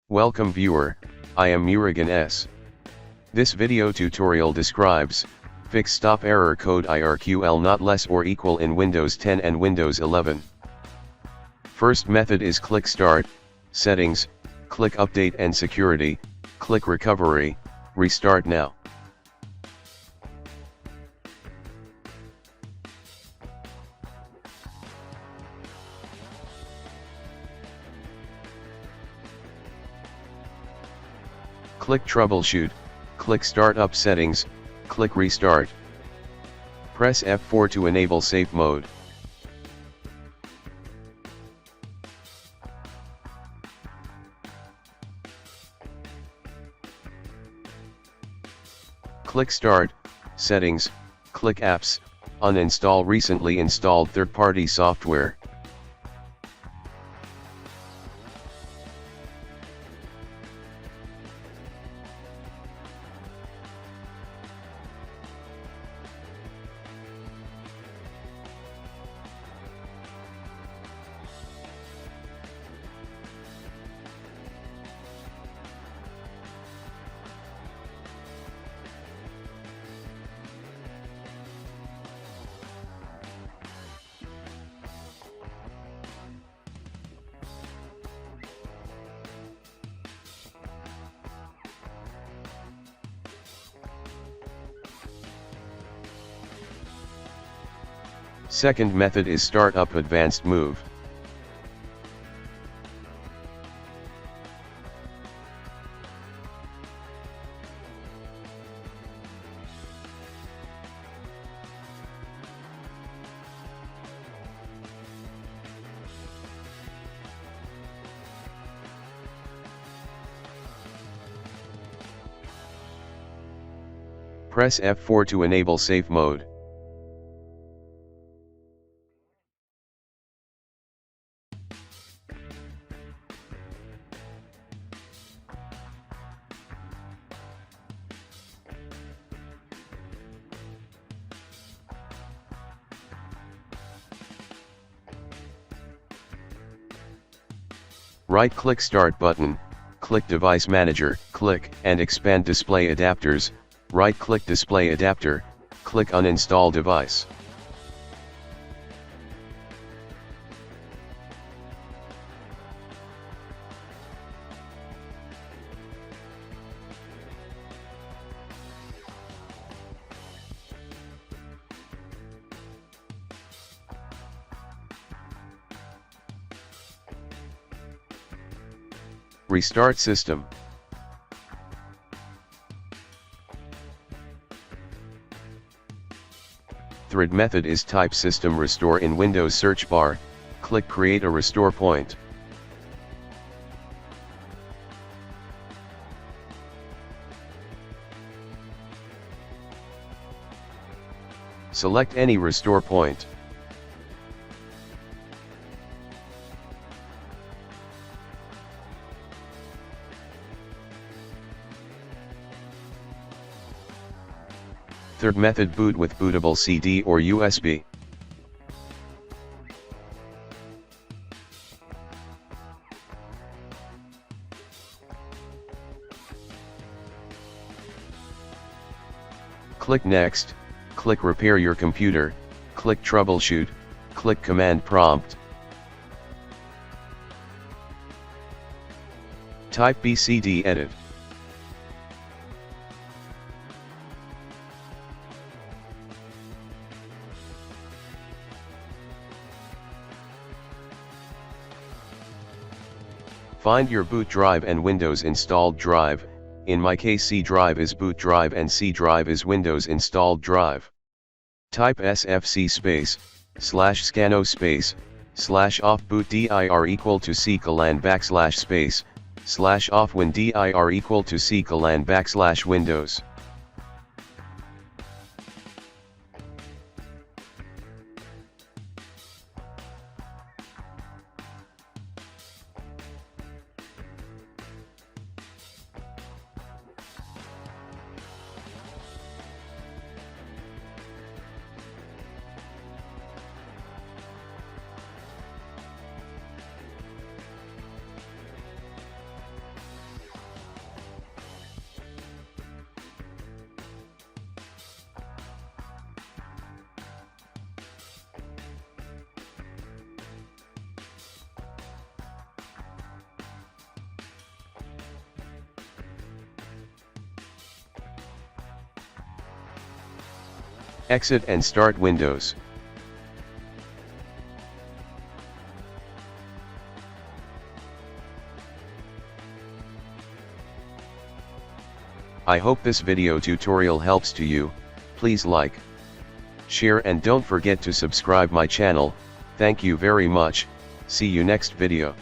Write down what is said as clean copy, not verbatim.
Welcome viewer, I am Murugan S. This video tutorial describes, fix stop error code IRQL not less or equal in Windows 10 and Windows 11. First method is click Start, Settings, click Update and Security, click Recovery, restart now. Click Troubleshoot, click Startup Settings, click Restart. Press F4 to enable safe mode. Click Start, Settings, click Apps, uninstall recently installed third-party software. Second method is Startup Advanced Move. Press F4 to enable safe mode. Right-click Start button, click Device Manager, click and expand Display Adapters, right-click Display Adapter, click Uninstall Device. Restart system. Third method is type System Restore in Windows search bar, click Create a restore point. Select any restore point. Third method, boot with bootable CD or USB. Click Next, click Repair your computer, click Troubleshoot, click Command Prompt. Type BCD Edit. Find your boot drive and Windows installed drive. In my case, C drive is boot drive and C drive is Windows installed drive. Type sfc /scanO /off boot dir equal to C colon / off win dir equal to C colon / Windows. Exit and start Windows. I hope this video tutorial helps to you. Please like, share and don't forget to subscribe my channel. Thank you very much. See you next video.